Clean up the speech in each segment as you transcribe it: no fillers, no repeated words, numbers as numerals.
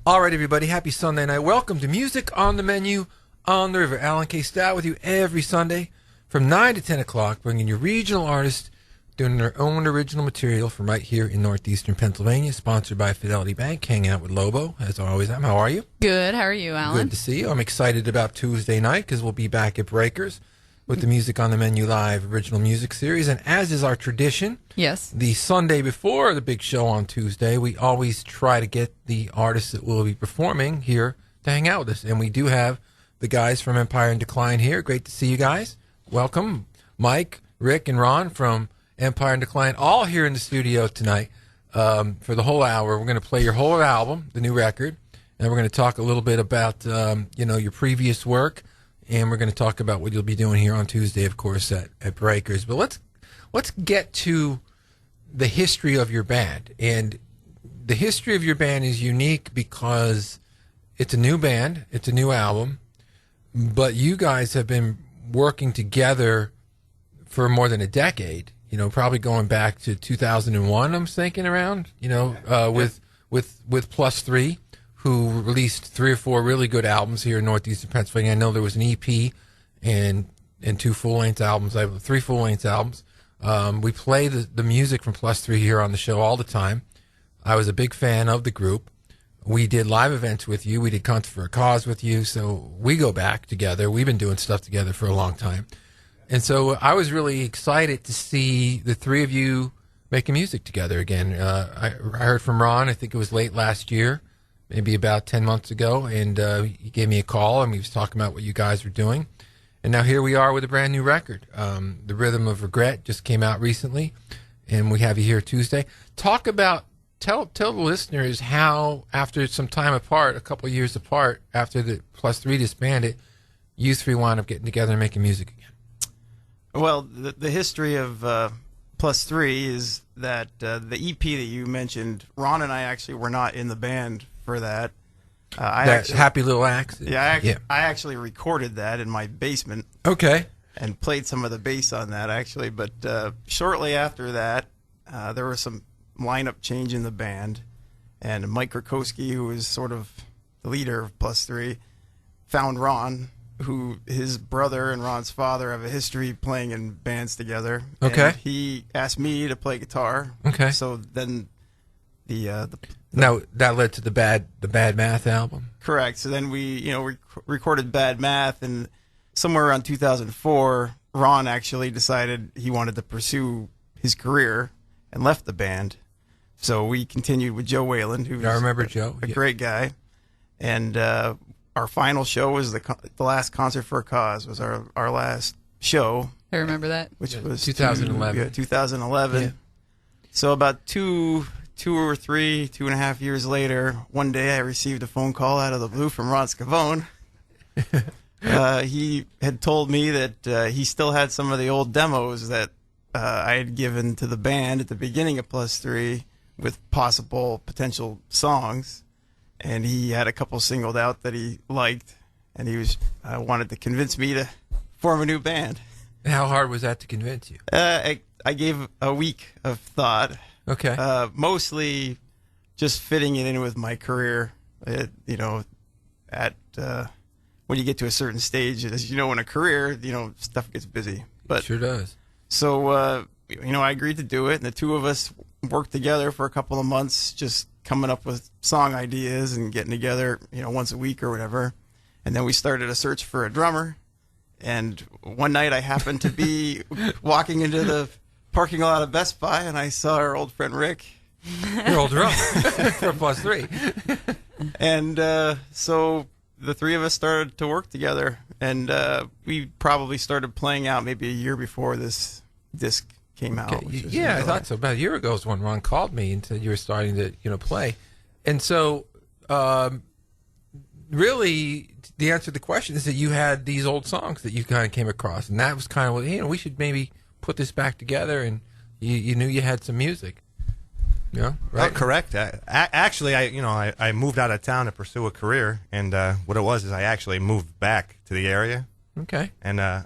All right, everybody, happy Sunday night. Welcome to Music on the Menu on the River. Alan K. Stout with you every Sunday from 9 to 10 o'clock, bringing you regional artists doing their own original material from right here in northeastern Pennsylvania, sponsored by Fidelity Bank. Hanging out with Lobo, as always. How are you? Good. How are you, Alan? Good to see you. I'm excited about Tuesday night because we'll be back at Breakers with the Music on the Menu Live original music series. And as is our tradition, yes, the Sunday before the big show on Tuesday, we always try to get the artists that will be performing here to hang out with us. And we do have the guys from Empire in Decline here. Great to see you guys. Welcome. Mike, Rick, and Ron from Empire in Decline, all here in the studio tonight for the whole hour. We're going to play your whole album, the new record, and we're going to talk a little bit about your previous work. And we're going to talk about what you'll be doing here on Tuesday, of course, at Breakers. But let's get to the history of your band. And the history of your band is unique because it's a new band, it's a new album, but you guys have been working together for more than a decade. Probably going back to 2001. I'm thinking around. With Plus Three, who released 3 or 4 really good albums here in northeastern Pennsylvania. I know there was an EP and 2 full-length albums. I have 3 full-length albums. We play the music from Plus Three here on the show all the time. I was a big fan of the group. We did live events with you. We did Concert for a Cause with you. So we go back together. We've been doing stuff together for a long time. And so I was really excited to see the 3 of you making music together again. I heard from Ron, I think it was late last year, maybe about 10 months ago, and he gave me a call, and we was talking about what you guys were doing. And now here we are with a brand new record. The Rhythm of Regret just came out recently, and we have you here Tuesday. Tell the listeners how, after some time apart, a couple of years apart, after the Plus Three disbanded, you 3 wound up getting together and making music again. Well, the history of Plus Three is that the EP that you mentioned, Ron and I actually were not in the band for that. Happy Little Axe? I actually recorded that in my basement. Okay. And played some of the bass on that, actually. But shortly after that, there was some lineup change in the band. And Mike Krakowski, who was sort of the leader of Plus Three, found Ron, who his brother and Ron's father have a history playing in bands together. Okay. And he asked me to play guitar. Okay. So then Now that led to the Bad Math album. Correct. So then we recorded Bad Math, and somewhere around 2004, Ron actually decided he wanted to pursue his career and left the band. So we continued with Joe Wayland, who's I remember Joe, a great guy, and our final show was the last Concert for a Cause was our last show. I remember that, which was 2011. 2011. Yeah. So about 2.5 years later, one day I received a phone call out of the blue from Ron Scavone. He had told me that he still had some of the old demos that I had given to the band at the beginning of Plus Three with possible potential songs, and he had a couple singled out that he liked, and he was wanted to convince me to form a new band. How hard was that to convince you? I gave a week of thought. Okay. Mostly just fitting it in with my career. When you get to a certain stage, as you know, in a career, stuff gets busy. But it sure does. So, I agreed to do it, and the 2 of us worked together for a couple of months, just coming up with song ideas and getting together, once a week or whatever. And then we started a search for a drummer. And one night I happened to be walking into the parking lot of Best Buy, and I saw our old friend Rick. Your old drummer for Plus Three. And so the 3 of us started to work together, and we probably started playing out maybe a year before this disc came out. I thought so. About a year ago is when Ron called me and said you were starting to play. And so really the answer to the question is that you had these old songs that you kind of came across, and that was kind of what, we should maybe put this back together, and you knew you had some music. Yeah, right. Oh, correct. Actually, I moved out of town to pursue a career, and what it was is I actually moved back to the area. Okay. And I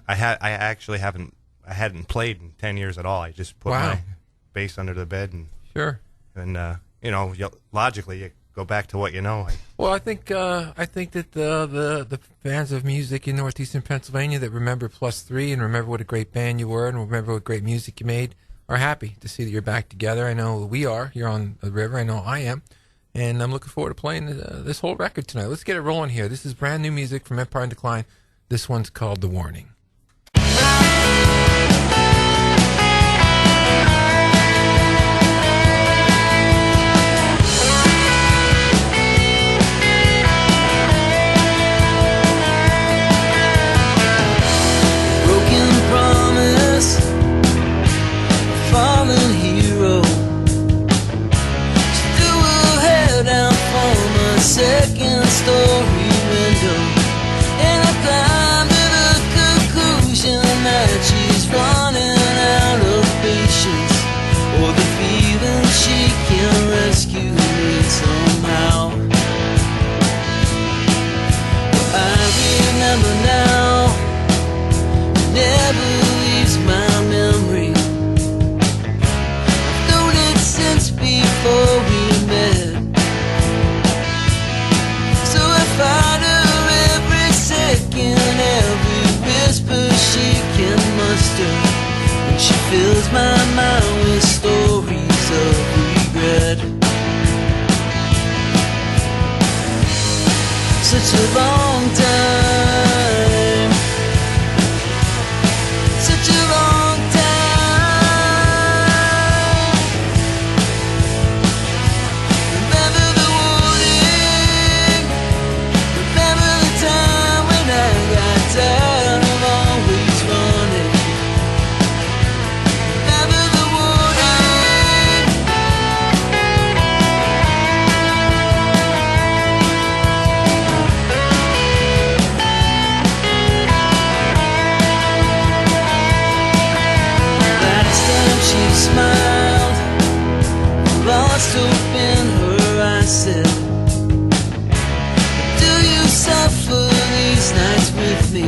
hadn't played in 10 years at all. I just put my bass under the bed, and sure. And logically, go back to what you know. Well, I think that the fans of music in northeastern Pennsylvania that remember +3 and remember what a great band you were and remember what great music you made are happy to see that you're back together. I know we are here on the river. I know I am. And I'm looking forward to playing this whole record tonight. Let's get it rolling here. This is brand new music from Empire in Decline. This one's called The Warning. Broken promise, fallen hero. Threw her head out from a second story window, and I climbed to the conclusion that she's running out of patience, or the feeling she can rescue me somehow. I remember now, never leaves my memory. I've known it since before we met. So I find her every second, every whisper she can muster, and she fills my mind with stories of regret. Such a long time, such a long time. Remember the warning, remember the time when I got tired of always running. Remember the warning. Last time she smiled, lost hope in her eyes, said, do you suffer these nights with me?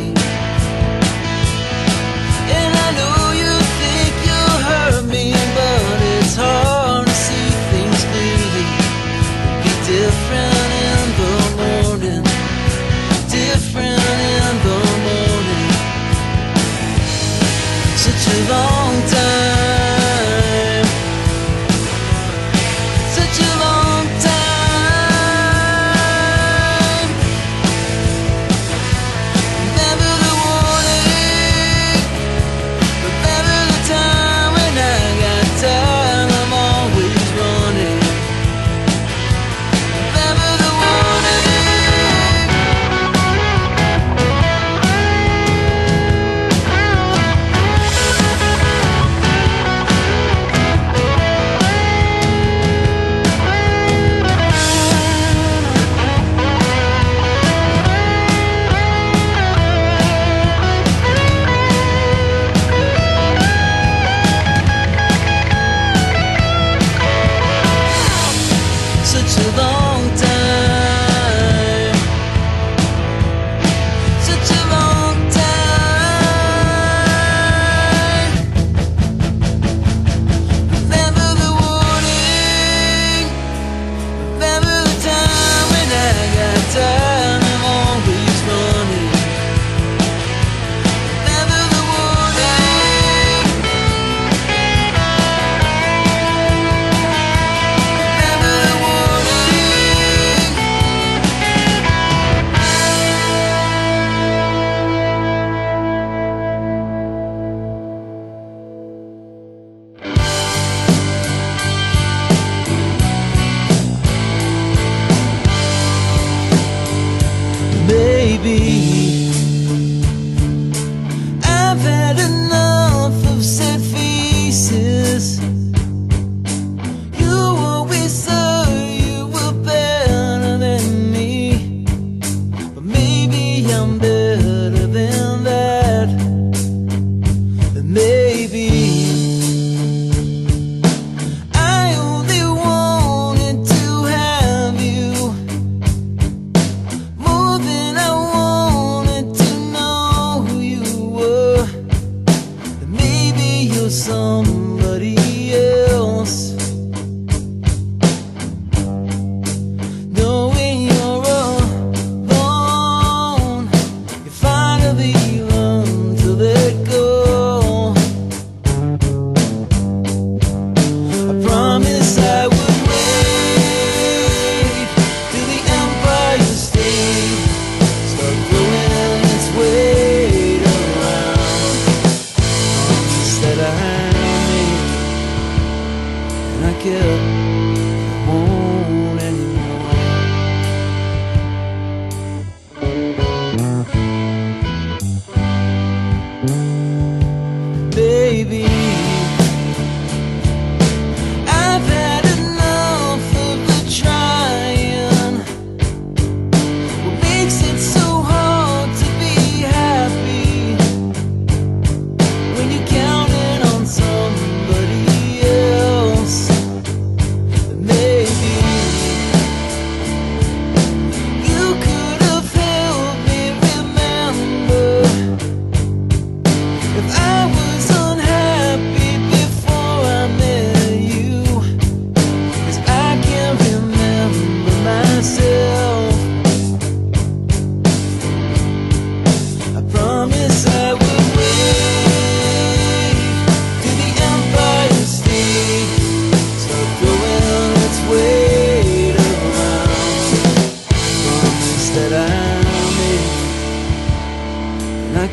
And I know you think you'll hurt me, but it's hard to see things clearly. Be different in the morning, different in the morning. Such a long time, such a long time. Remember the warning, remember the time when I got tired of always running. Remember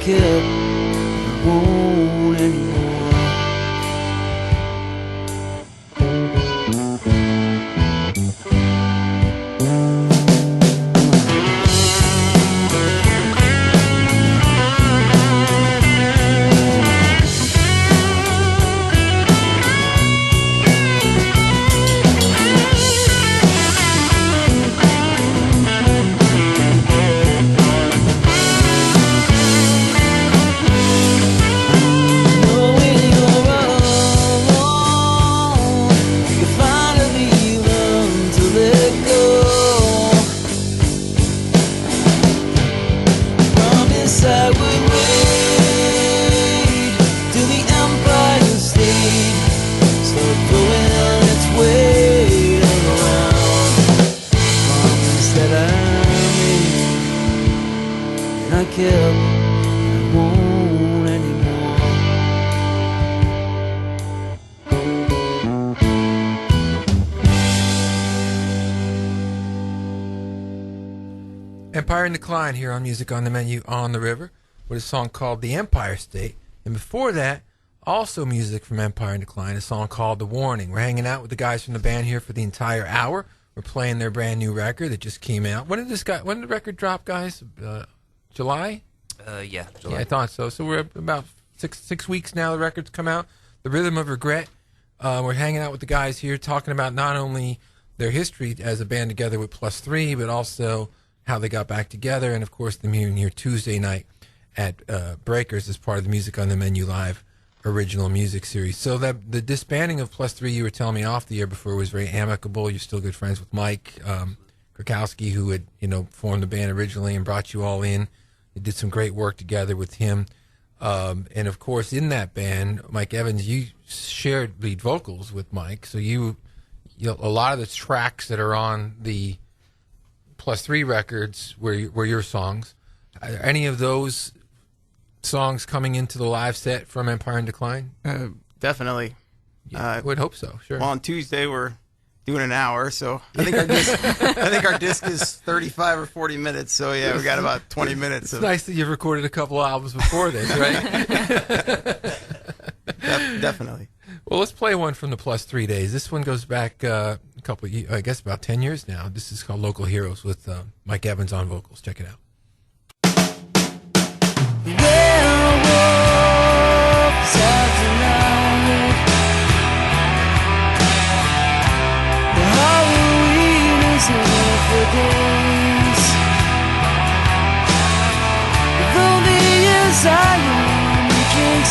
kept, I won't anymore. Empire in Decline here on Music on the Menu on the River with a song called The Empire State. And before that, also music from Empire in Decline, a song called The Warning. We're hanging out with the guys from the band here for the entire hour. We're playing their brand new record that just came out. When did the record drop, guys? July? Yeah, Yeah, I thought so. So we're about six weeks now the record's come out. The Rhythm of Regret. We're hanging out with the guys here talking about not only their history as a band together with Plus 3, but also how they got back together, and of course them here Tuesday night at Breakers as part of the Music on the Menu Live original music series. So that the disbanding of Plus 3, you were telling me off the air before, was very amicable. You're still good friends with Mike Krakowski, who had formed the band originally and brought you all in. You did some great work together with him, and of course in that band, Mike Evans, you shared lead vocals with Mike. So you a lot of the tracks that are on the Plus 3 records were your songs. Are there any of those songs coming into the live set from Empire in Decline? Definitely. I would hope so. Sure. Well, on Tuesday we're doing an hour, so I think our disc is 35 or 40 minutes. So yeah, we got about 20 minutes. It's nice that you've recorded a couple albums before this, right? Definitely. Well, let's play one from the Plus 3 days. This one goes back a couple of years, I guess about 10 years now. This is called Local Heroes with Mike Evans on vocals. Check it out.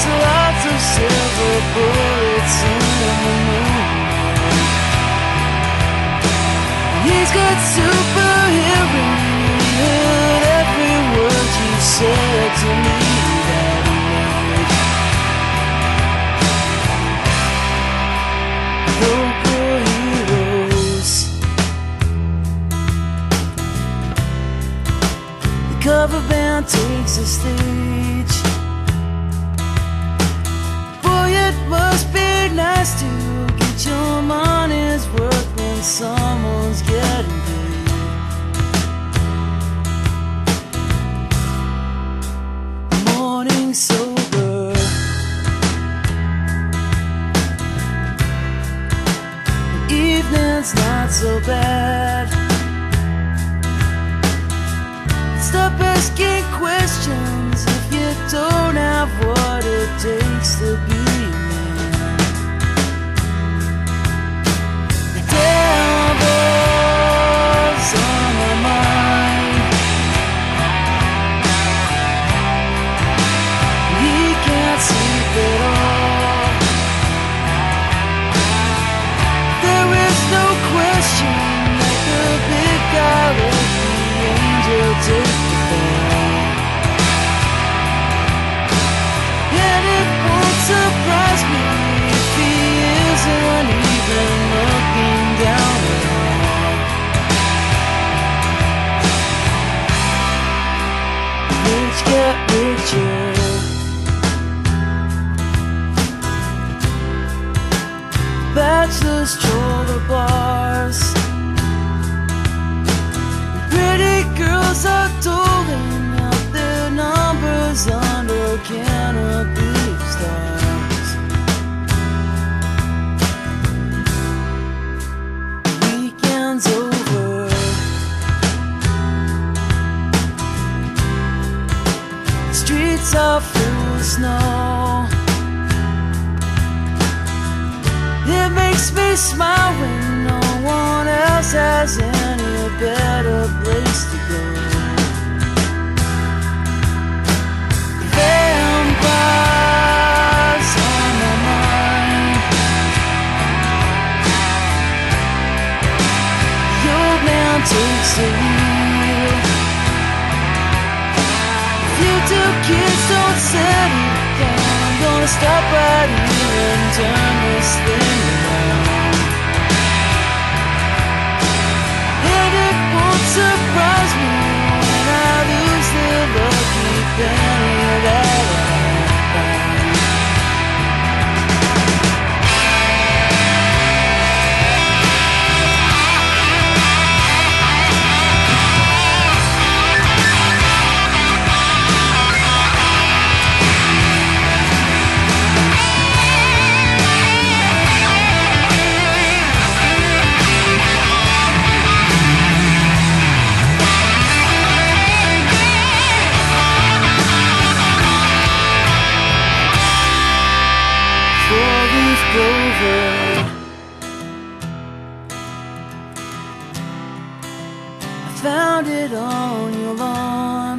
Lots of silver bullets in the moon. He's got superhero in every word you said to me that night. Local heroes. The cover band takes the stage. It must be nice to get your money's worth when someone's getting paid. Morning sober, evening's not so bad. Stop asking questions if you don't have what it takes to be. Bachelors troll the bars. Pretty girls are doling out their numbers under gonna be stars. Weekend's over. The streets are full of snow. It makes me smile when no one else has any better place to go. Vampires on my mind. The old man takes the wheel. If you two kids don't settle down, I'm gonna stop right here and turn this thing around. And it won't surprise me when I lose the lucky penny that I found. Four-leaf clover. I found it on your lawn.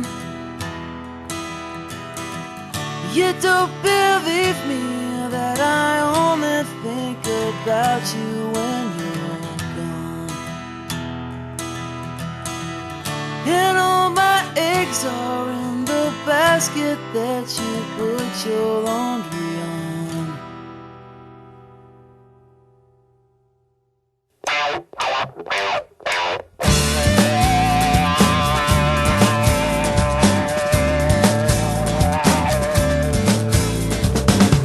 You don't believe me that I only think about you when you're gone. And all my eggs are in the basket that you put your laundry on.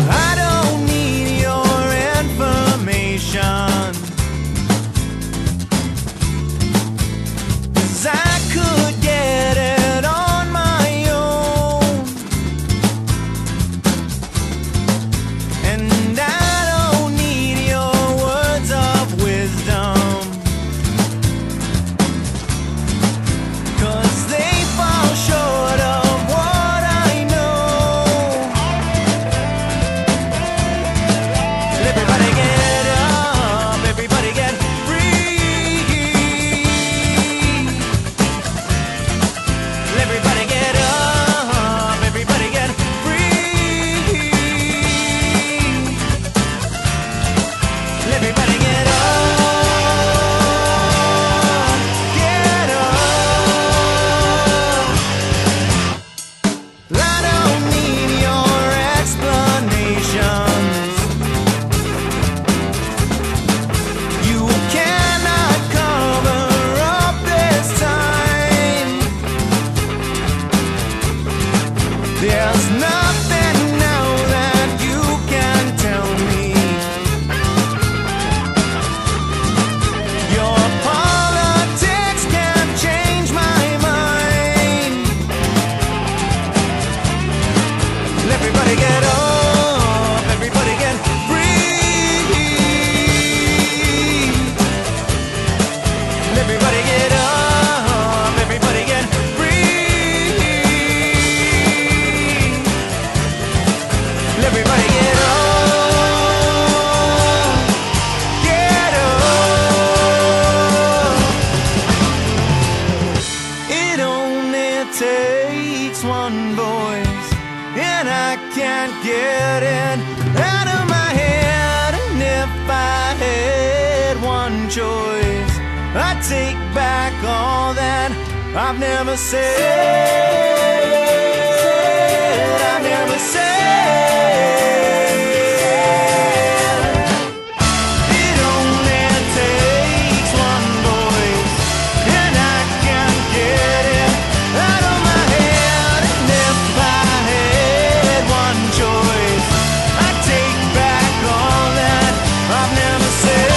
I don't need your information, 'cause I could get it on my own. And I don't need your words of wisdom, 'cause they fall short of what I know. Everybody get up, everybody get free. Everybody get up, everybody get free. Everybody get up, get up. I don't need your explanations. You cannot cover up this time. There's nothing now that you can tell me. Your politics can't change my mind. Everybody get up, everybody get free. Everybody get up, everybody get free. Everybody get up, get up. It only takes one voice, and I can't get it out of my head. And if I had one choice, I'd take back all that I've never said. I've never said. It only takes one voice, and I can't get it out of my head. And if I had one choice, I'd take back all that I've never said.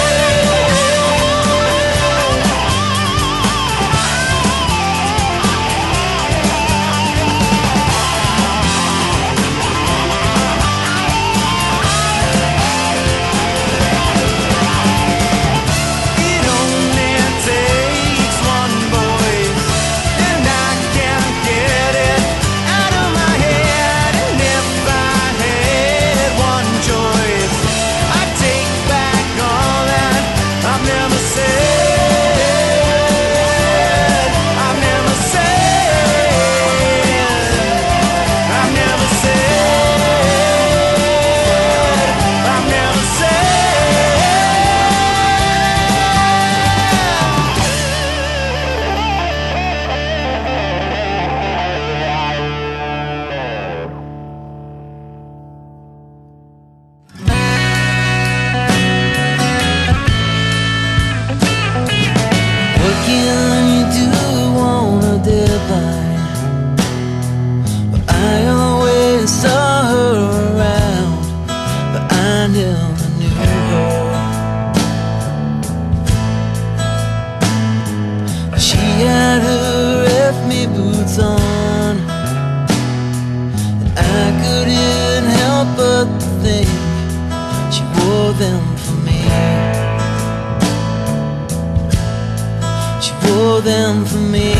more than for me.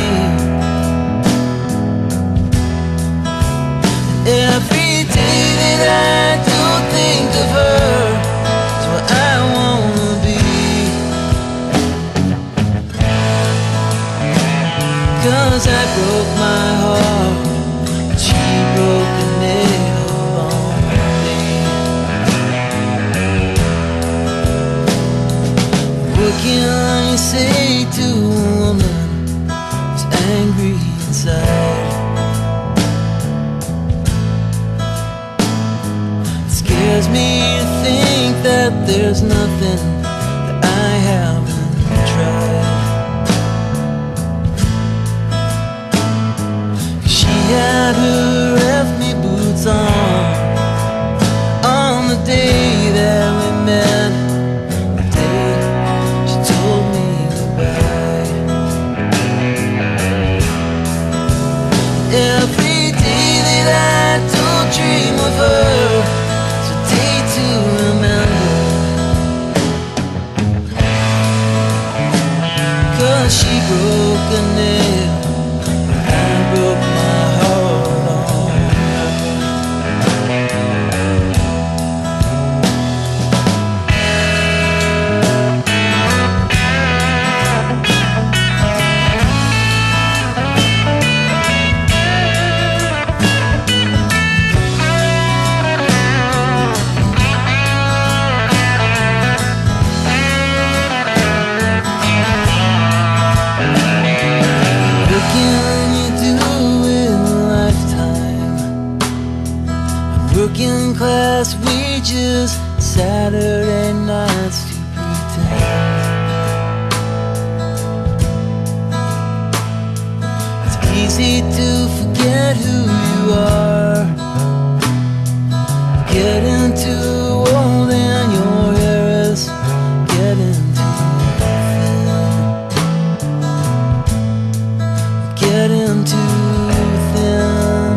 Every day that I don't think of her is what I wanna be. 'Cause I broke my heart, and she broke a nail on me. What can you say to a woman who's angry inside? Scares me to think that there's nothing that I haven't tried. She had her FB boots on the day that we met, the day she told me goodbye. Every day that I don't dream of her, to remember. 'Cause she broke a nail, I broke my heart on her. What can you do in a lifetime? Working class wages, Saturday nights to pretend. It's easy to forget who you are. Getting too old and your hair is getting too thin. Getting too thin.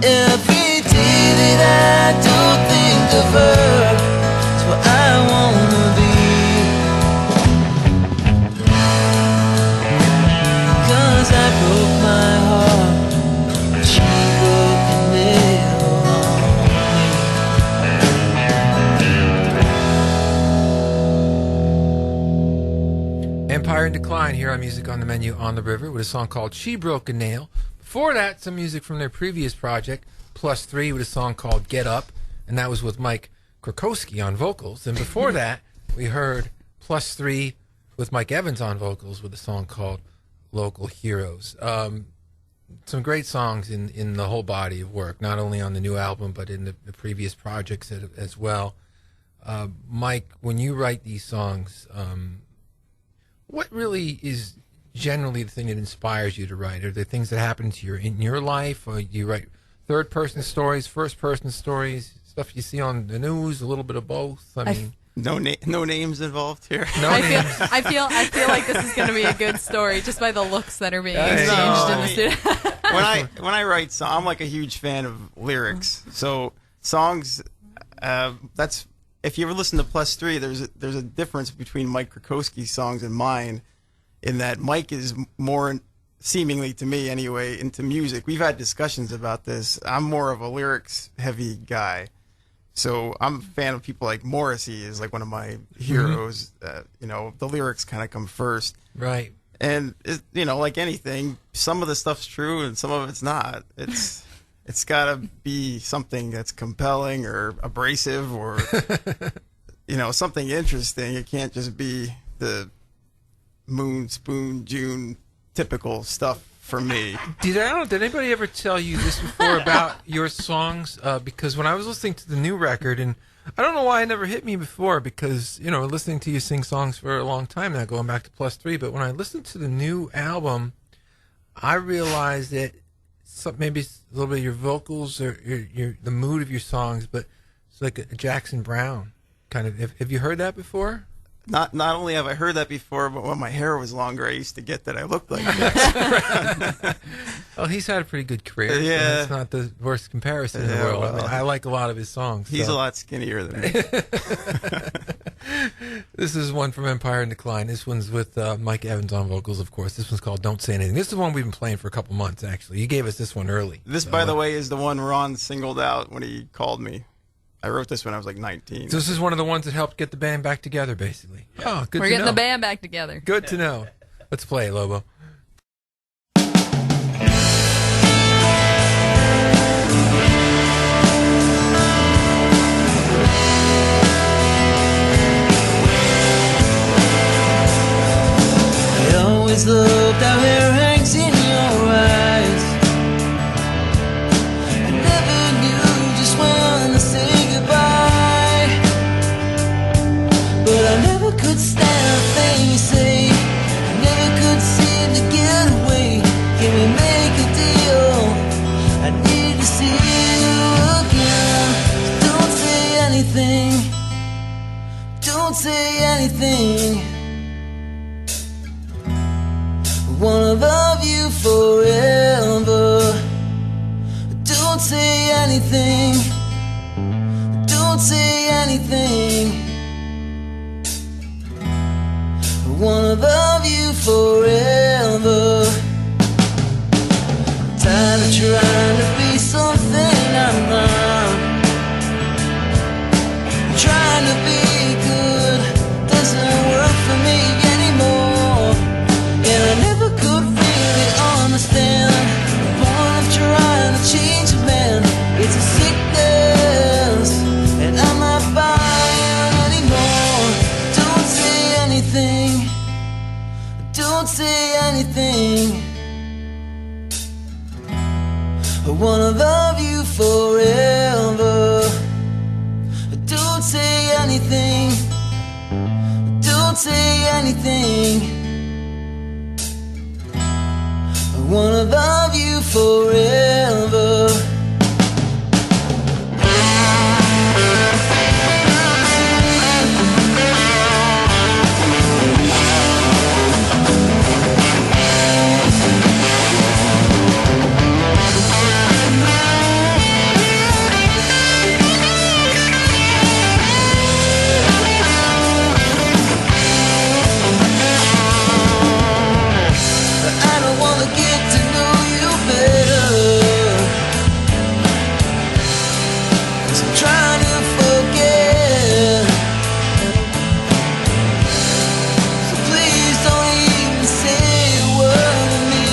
Every day that I don't think of her is what I wanna be. 'Cause I broke my heart, and she broke a nail on me. Empire in Decline here on Music on the Menu on the River with a song called She Broke a Nail. Before that, some music from their previous project, Plus 3, with a song called Get Up, and that was with Mike Krakowski on vocals. And before that, we heard Plus 3 with Mike Evans on vocals with a song called Local Heroes. Some great songs in the whole body of work, not only on the new album, but in the previous projects as well. Mike, when you write these songs, what really is generally the thing that inspires you to write? Are there things that happen to you in your life, or you write third-person stories, first-person stories, stuff you see on the news, a little bit of both? I mean, No names involved here. no I names. feel like this is going to be a good story just by the looks that are being I exchanged know. in the studio. when I write songs, I'm like a huge fan of lyrics. So songs, that's if you ever listen to Plus 3, there's a difference between Mike Krakowski's songs and mine, in that Mike is more, seemingly to me anyway, into music. We've had discussions about this. I'm more of a lyrics heavy guy. So I'm a fan of people like Morrissey is like one of my heroes. You know, the lyrics kind of come first. Right. And you know, like anything, some of the stuff's true and some of it's not. It's got to be something that's compelling or abrasive or you know, something interesting. It can't just be the Moon, Spoon, June typical stuff for me. Did anybody ever tell you this before about your songs? Because when I was listening to the new record, and I don't know why it never hit me before, because, you know, listening to you sing songs for a long time now, going back to Plus 3, but when I listened to the new album, I realized that maybe it's a little bit of your vocals or the mood of your songs, but it's like a Jackson Browne kind of. Have you heard that before? Not only have I heard that before, but when my hair was longer, I used to get that I looked like Jackson. Well, he's had a pretty good career. Yeah. So it's not the worst comparison in the Yeah, world. well, I like a lot of his songs. He's so. a lot skinnier than me. This is one from Empire in Decline. This one's with Mike Evans on vocals, of course. This one's called Don't Say Anything. This is one we've been playing for a couple months, actually. You gave us this one early. This, by the way, is the one Ron singled out when he called me. I wrote this when I was like 19. So this is one of the ones that helped get the band back together, basically. Oh, good We're to getting know. the band back together. Good to know. Let's play it, Lobo. I always loved how hair hangs in your eyes. I never knew just when to say goodbye, but I never could stand a thing you say. I never could seem to get away. Can we make a deal? I need to see you again. So don't say anything. Don't say anything. I wanna love you forever. Don't say anything. Don't say anything. I wanna love you forever. Tired of trying to be something I'm not. Trying to be good doesn't work for me anymore. And I never could really understand the point of trying to change a man. It's a sickness, and I'm not buying anymore. Don't say anything. Don't say anything. I wanna love you forever. Don't say anything. Don't say anything. I wanna love you forever. I don't wanna get to know you better, 'cause I'm trying to forget. So please don't even say a word to me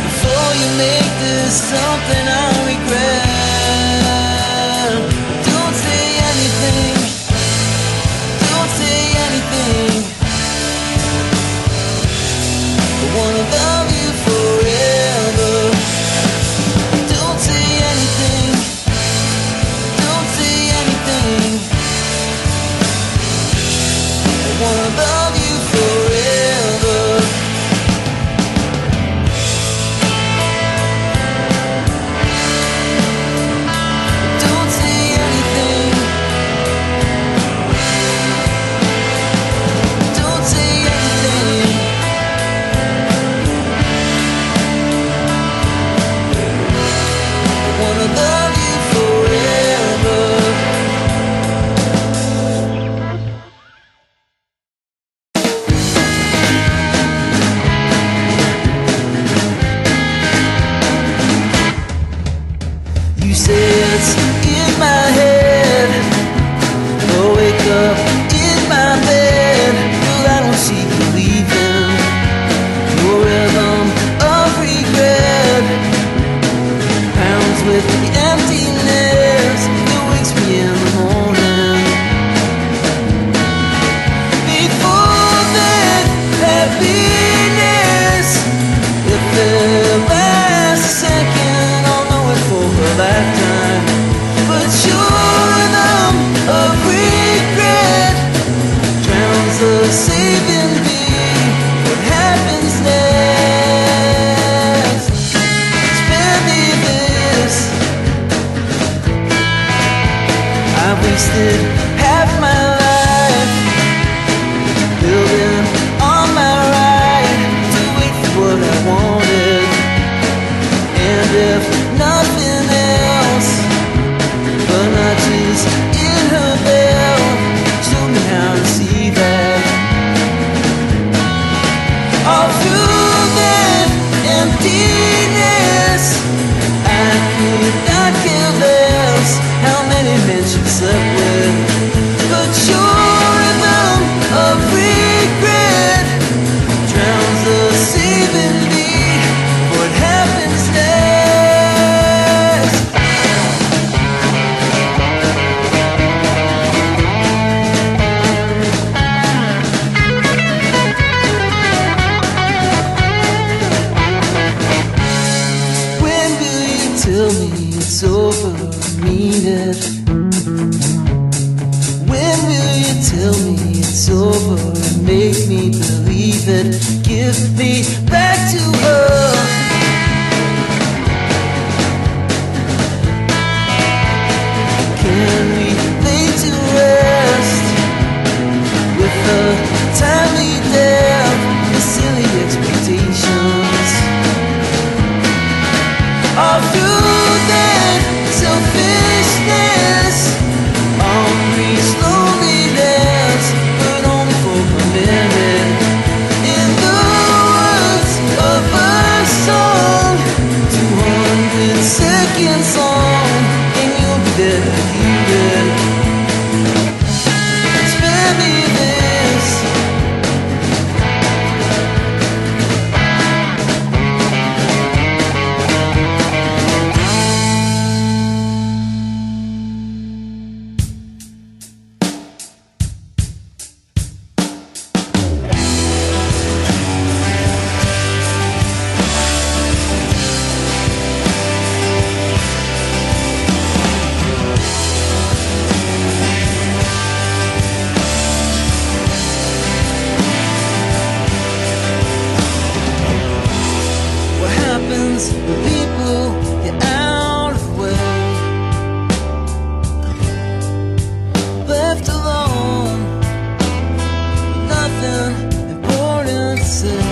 before you make this something I regret. Don't say anything. Don't say anything. I wanna love you forever. Don't say anything. Don't say anything. I wanna love you forever. Don't say anything. Don't say anything. I wanna love you forever. You say it's in my head. I'll wake up in my bed. Well, I don't see you leaving your rhythm of regret. Pounds with the emptiness that wakes me in the morning. Before that happiness, if it lasts a second, I'll know it for a lifetime. need it. When will you tell me it's over and make me believe it? Give me back to her. Can we lay to rest with a timely death and silly expectations? All through that selfishness, I'll reach loneliness, but only for a minute. In the words of a song, 200-second song, and you'll be there to hear it. Spare me this. What happens when people get out of the way? Left alone, with nothing important to say.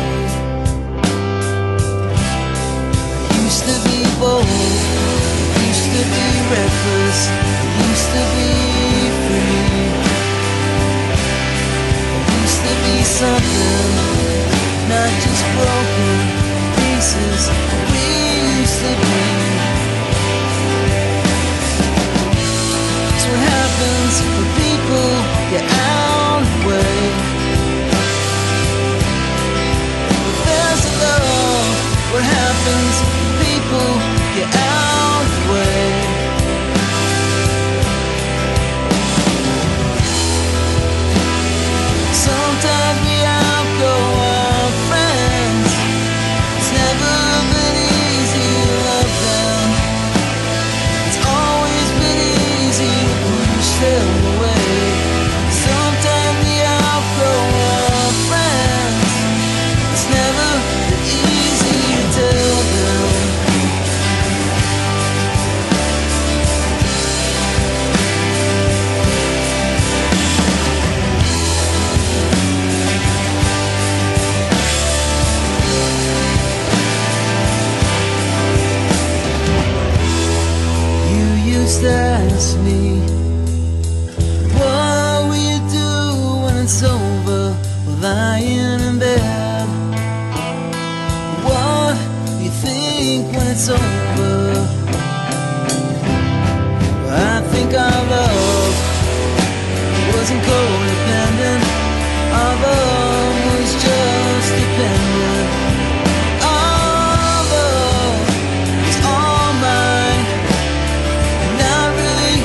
I used to be bold, I used to be reckless, I used to be free. I used to be something, not just broken pieces. We used to be. That's what happens when people get out of the way. If there's a love, what happens when people get out of the way? Sometimes we outgrow our friends. It's never been easy to love them. It's always been easy to push them away. Sometimes we outgrow our friends. It's never been easy to tell them. You used to ask me, what will you do when it's over? Well, lying in bed. What do you think when it's over? Well, I think our love wasn't codependent. Our love was just dependent. Our love was all mine. And I really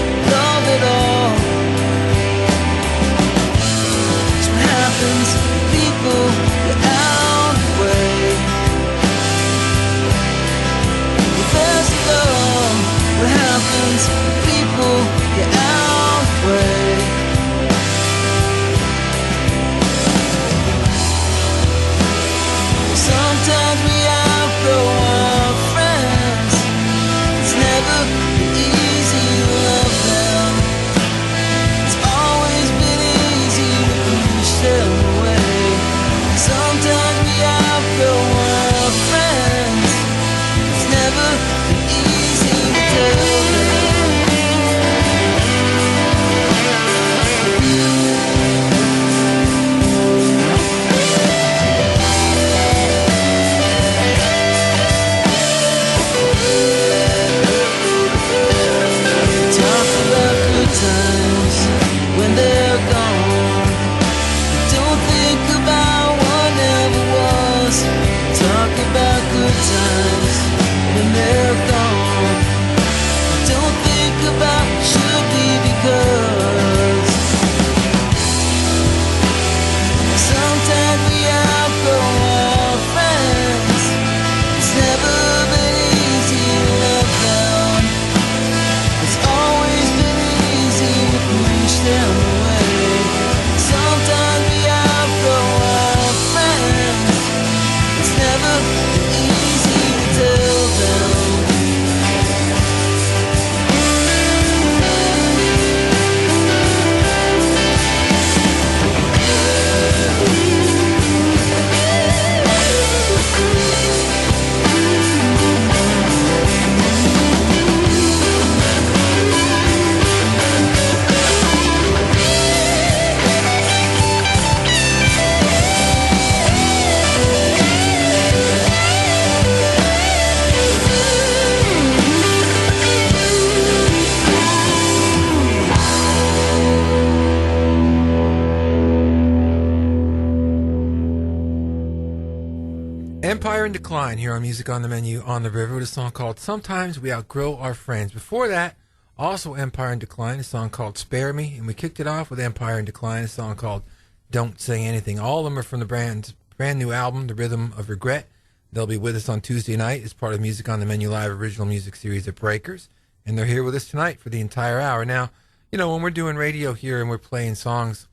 Empire in Decline here on Music on the Menu on the River with a song called Sometimes We Outgrow Our Friends. Before that, also Empire in Decline, a song called Spare Me, and we kicked it off with Empire in Decline, a song called Don't Say Anything. All of them are from the brand new album, The Rhythm of Regret. They'll be with us on Tuesday night as part of Music on the Menu Live original music series at Breakers, and they're here with us tonight for the entire hour. Now, you know, when we're doing radio here and we're playing songs,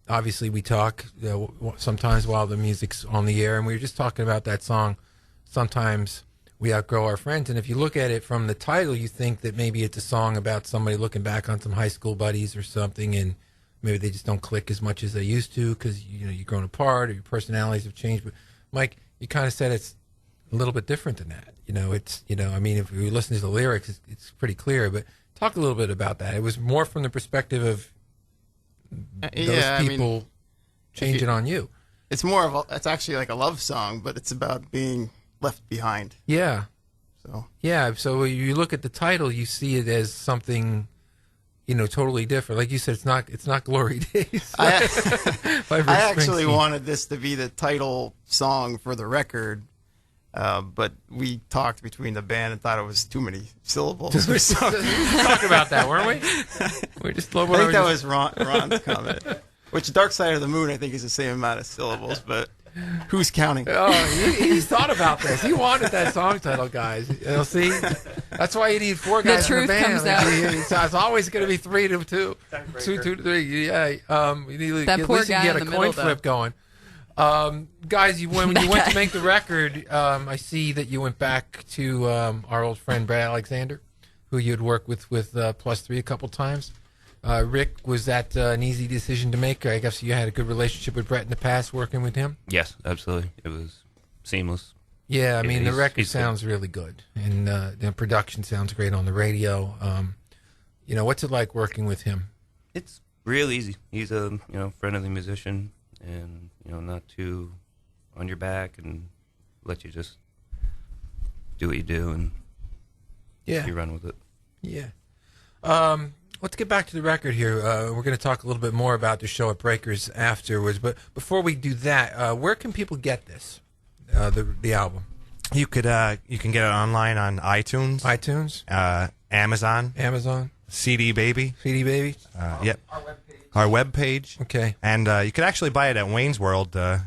obviously we talk sometimes while the music's on the air, and we were just talking about that song, Sometimes We Outgrow Our Friends. And if you look at it from the title, you think that maybe it's a song about somebody looking back on some high school buddies or something, and maybe they just don't click as much as they used to because, you know, you've grown apart or your personalities have changed. But Mike, you kind of said it's a little bit different than that. You know, it's, you know, I mean, if you listen to the lyrics, it's pretty clear. But talk a little bit about that. It was more from the perspective of those people changing on you. It's more of it's actually like a love song, but it's about being left behind. Yeah. So Yeah. So when you look at the title, you see it as something, you know, totally different. Like you said, it's not Glory Days. I by Bruce actually Springsteen. wanted this to be the title song for the record, but we talked between the band and thought it was too many syllables. We were talking about that, weren't we? We just I think that was Ron's comment. Which Dark Side of the Moon, I think, is the same amount of syllables, but who's counting? Oh, he thought about this. He wanted that song title, guys. You know, see, that's why you need four guys in the truth band. comes out. It's always going to be 3 to 2, 2 to 3. Yeah, you need to That at poor least you guy get in a the coin middle, flip going. Guys, when you went to make the record, I see that you went back to our old friend Brad Alexander, who you'd worked with Plus 3 a couple times. Rick, was that an easy decision to make? I guess you had a good relationship with Brett in the past, working with him. Yes, absolutely. It was seamless. Yeah, I mean, the he's- record he's good. sounds really good, and the production sounds great on the radio. You know, what's it like working with him? It's real easy. He's a friendly musician, and not too on your back, and let you just do what you do, and Yeah, you run with it. yeah. Let's get back to the record here. We're going to talk a little bit more about the show at Breakers afterwards, but before we do that, where can people get this, the album? You can get it online on iTunes, iTunes, Amazon, Amazon, CD Baby. CD Baby. Yep. Our webpage. Okay. And you could actually buy it at Wayne's World. And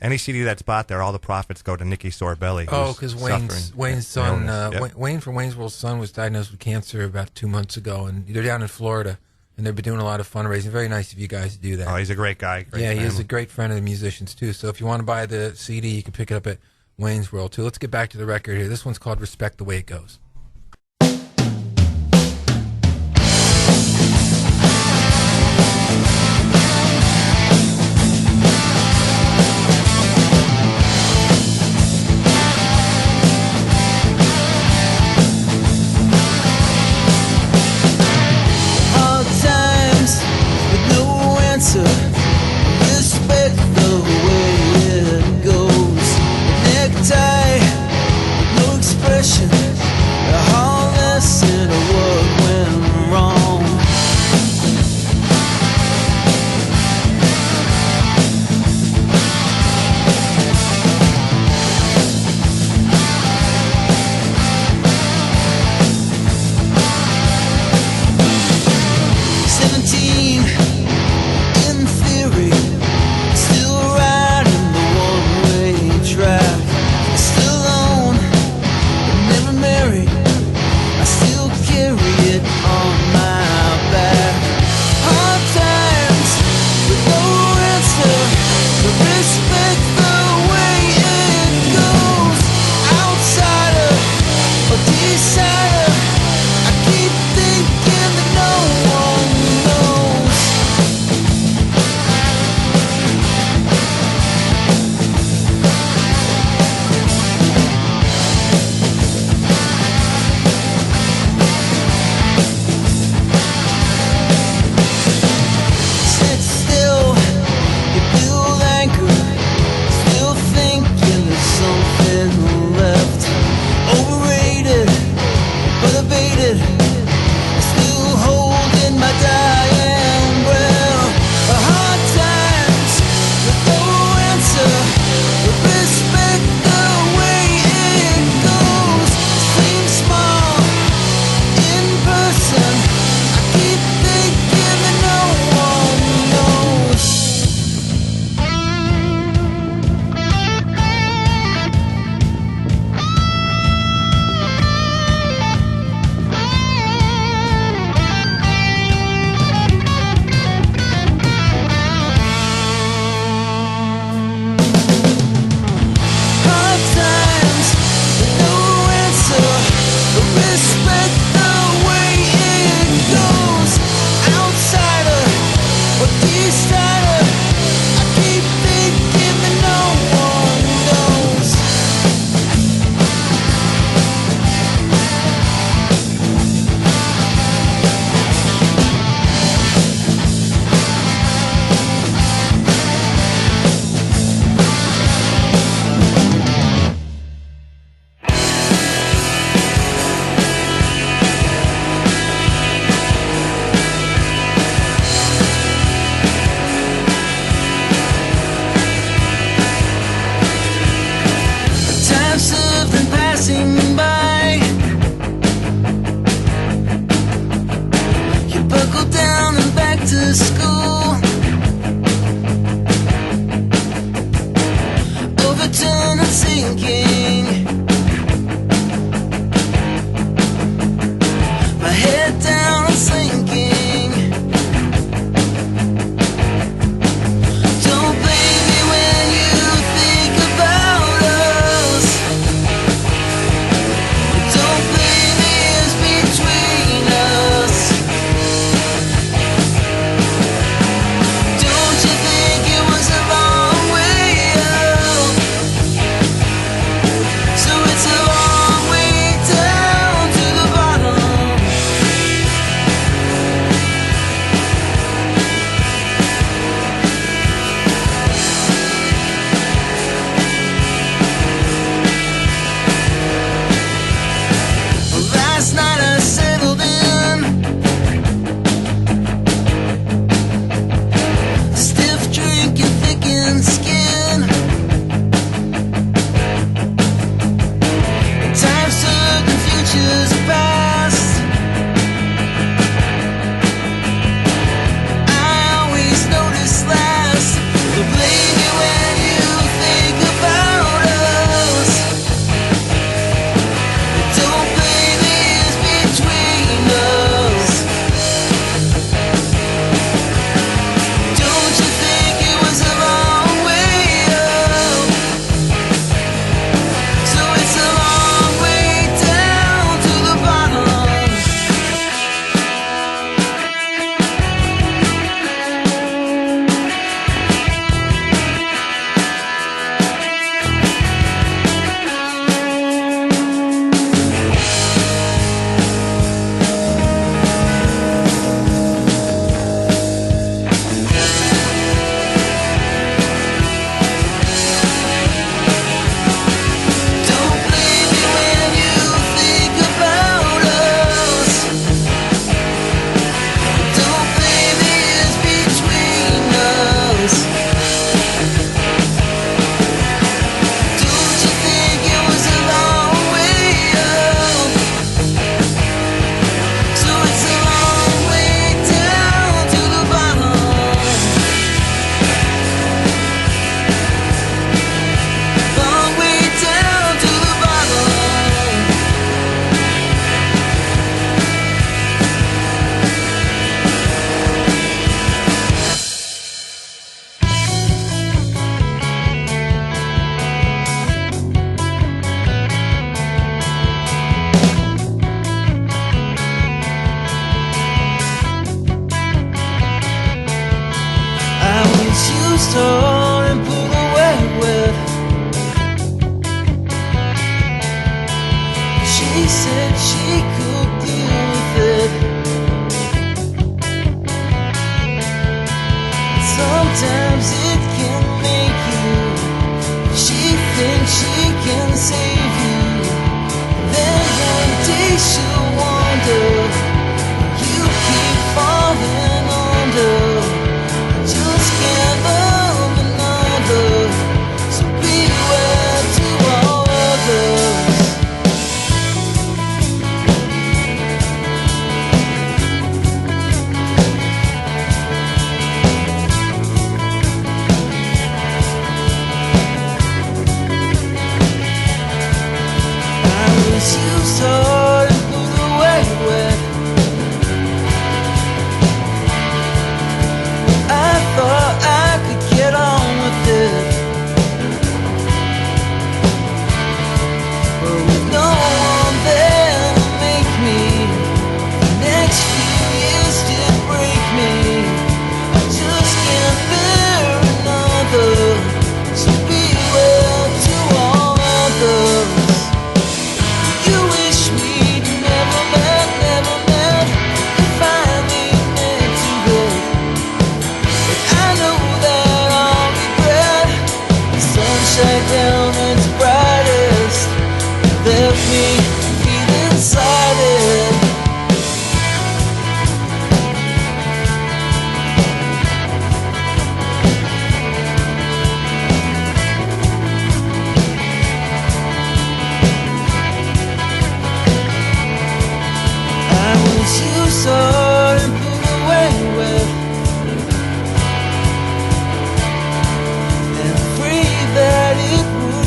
any CD that's bought there, all the profits go to Nikki Sorbelli. Oh, who's because suffering Wayne's son, illness. Yep. Wayne from Wayne's World's son was diagnosed with cancer about 2 months ago, and they're down in Florida, and they've been doing a lot of fundraising. Very nice of you guys to do that. Oh, he's a great guy. Great Yeah, he is family. a great friend of the musicians, too. So if you want to buy the CD, you can pick it up at Wayne's World, too. Let's get back to the record here. This one's called Respect the Way It Goes. Hard times with no answer. Respect the way it goes. A necktie with no expression. and sinking. My head down and sinking. Don't blame me when you think about us. Don't blame me, it's between us. Don't you think it was a long way out? So it's a long way down to the bottom. Last night I settled in, stiff drink and thickened skin. Times took and futures past. I always notice last. Don't blame me when you think about us. Don't blame me, it's between us. Don't you think it was a long way up? So it's a long way down to the bottom. Don't blame me when you think about us. Don't blame me, it's between us. Don't you think it was a long way up? So it's a long way down to the bottom. Long way down to the bottom. I was used on and put away with. She said she could deal with it. Sometimes it can make you. She thinks she can save you. Then one day she'll wonder. You keep falling under. Just can't love another. So beware to all others. I was used hard and put away with. I thought I could get on with it, but with no one there to make me, the next few years did break me. I just can't bear another. So beware to all others. You wish we'd never met, and finally meant to go. But I know that I'll regret the sunshine down its brightest left me feeling silent. I was used hard and put away with, and free that it would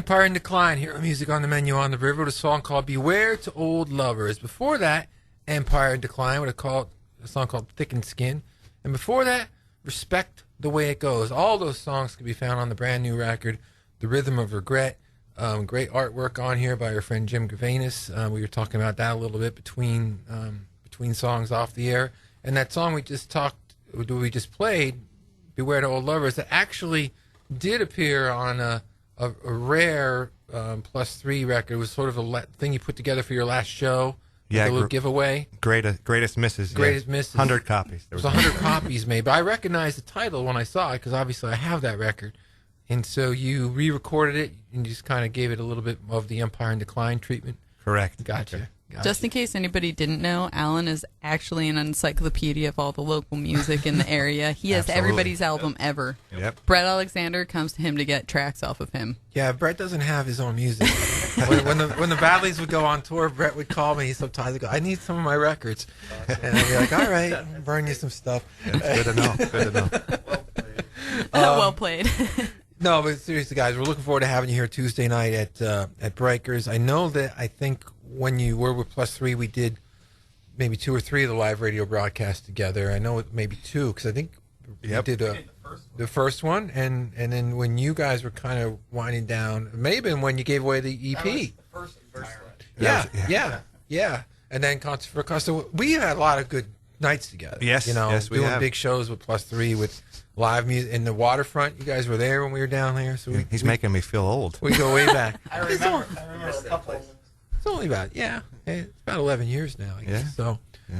Empire in Decline, here on Music on the Menu on the River, with a song called Beware to Old Lovers. Before that, Empire in Decline with a song called Thickened Skin. And before that, Respect the Way It Goes. All those songs can be found on the brand new record, The Rhythm of Regret. Great artwork on here by our friend Jim Gavanis. We were talking about that a little bit between songs off the air. And that song we just played, Beware to Old Lovers, that actually did appear on a rare +3 record. It was sort of a thing you put together for your last show. Yeah, a little giveaway. Greatest Misses. Greatest Misses. 100 copies. There was 100 copies made, but I recognized the title when I saw it because obviously I have that record. And so you re-recorded it and you just kind of gave it a little bit of the Empire in Decline treatment. Correct. Gotcha. Just in case anybody didn't know, Alan is actually an encyclopedia of all the local music in the area. He has Absolutely. everybody's album ever. Yep. Brett Alexander comes to him to get tracks off of him. Yeah, Brett doesn't have his own music. when the Badleys would go on tour, Brett would call me. Sometimes he'd go, I need some of my records. And I'd be like, all right, I'll burn you some stuff. Good to know. Good to know. Well played. No, but seriously, guys, we're looking forward to having you here Tuesday night at Breakers. I know that I think when you were with +3, we did maybe 2 or 3 of the live radio broadcasts together. I know it maybe 2 because I think we did the first one, and then when you guys were kind of winding down, it may have been when you gave away the EP. Yeah. And then Concert for Costa. We had a lot of good nights together. Yes, you know, yes, we doing have. big shows with +3 with live music in the waterfront. You guys were there when we were down there, so He's making me feel old. we go way back. I remember a couple. It's only about it's about 11 years now. I guess. Yeah.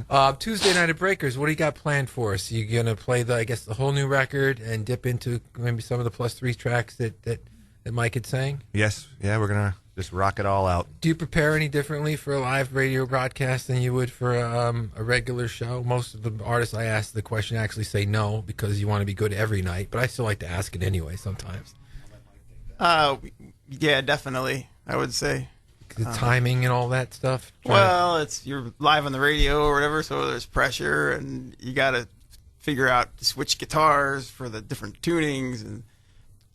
So Tuesday night at Breakers, what do you got planned for us? You gonna play the whole new record and dip into maybe some of the +3 tracks that Mike had sang? Yes. Yeah, we're going to just rock it all out. Do you prepare any differently for a live radio broadcast than you would for a regular show? Most of the artists I ask the question actually say no because you want to be good every night, but I still like to ask it anyway sometimes. Yeah, definitely. I would say. The timing and all that stuff. Well, you're live on the radio or whatever, so there's pressure, and you got to figure out switch guitars for the different tunings and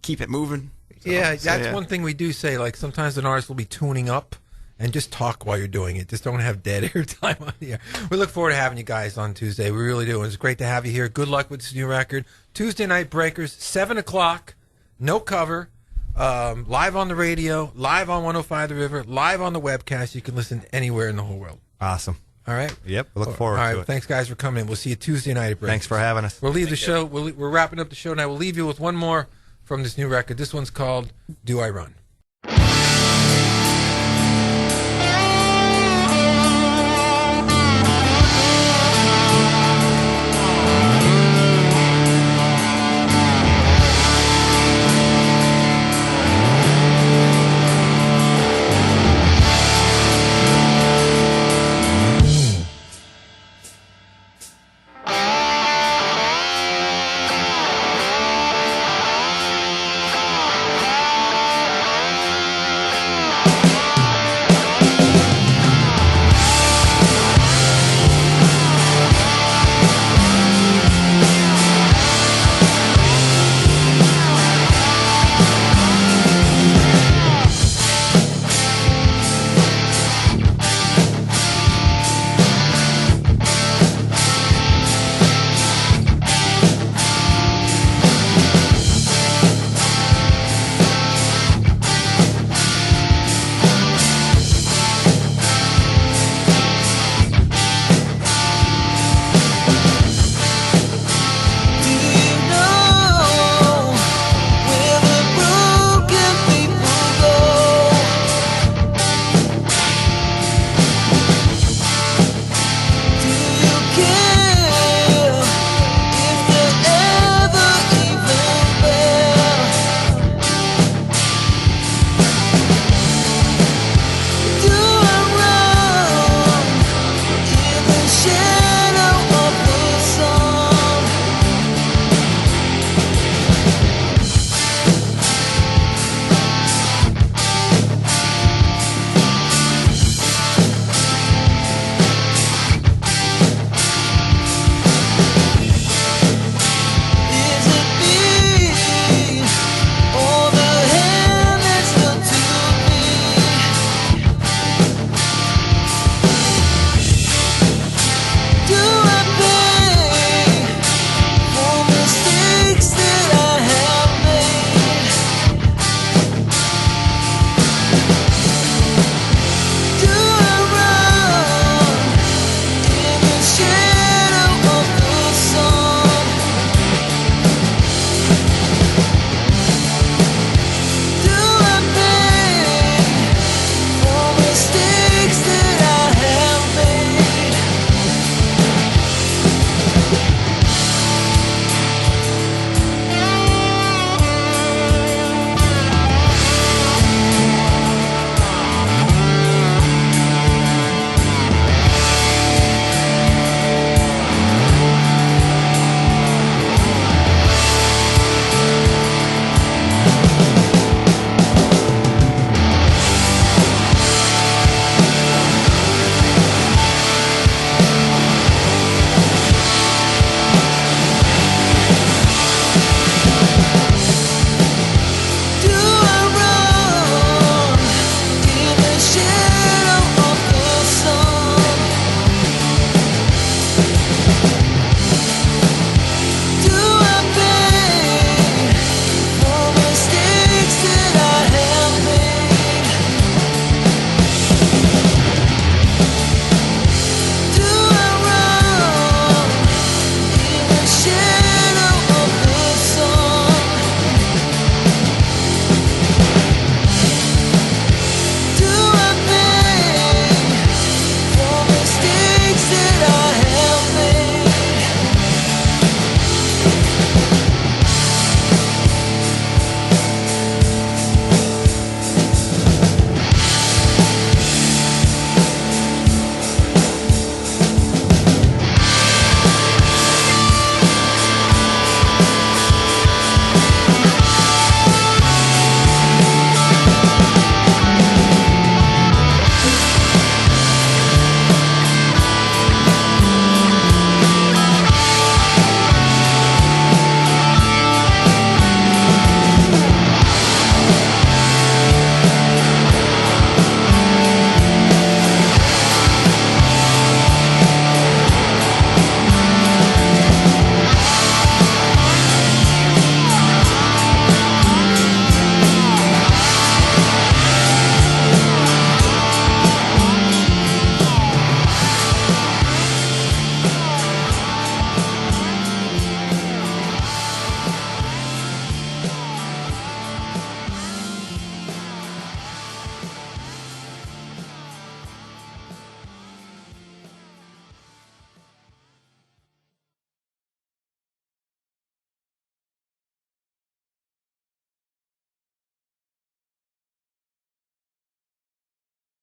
keep it moving. So, that's one thing we do say. Like sometimes an artist will be tuning up and just talk while you're doing it. Just don't have dead air time on the air. We look forward to having you guys on Tuesday. We really do. It's great to have you here. Good luck with this new record. Tuesday Night Breakers, 7 o'clock, no cover. Live on the radio, live on 105 The River, live on the webcast. You can listen anywhere in the whole world. Awesome. All right? Yep. Look forward All right. to it. Thanks, guys, for coming in. We'll see you Tuesday night at Breakers. Thanks for having us. We'll leave the show. We're wrapping up the show now. We'll leave you with one more from this new record. This one's called Do I Run?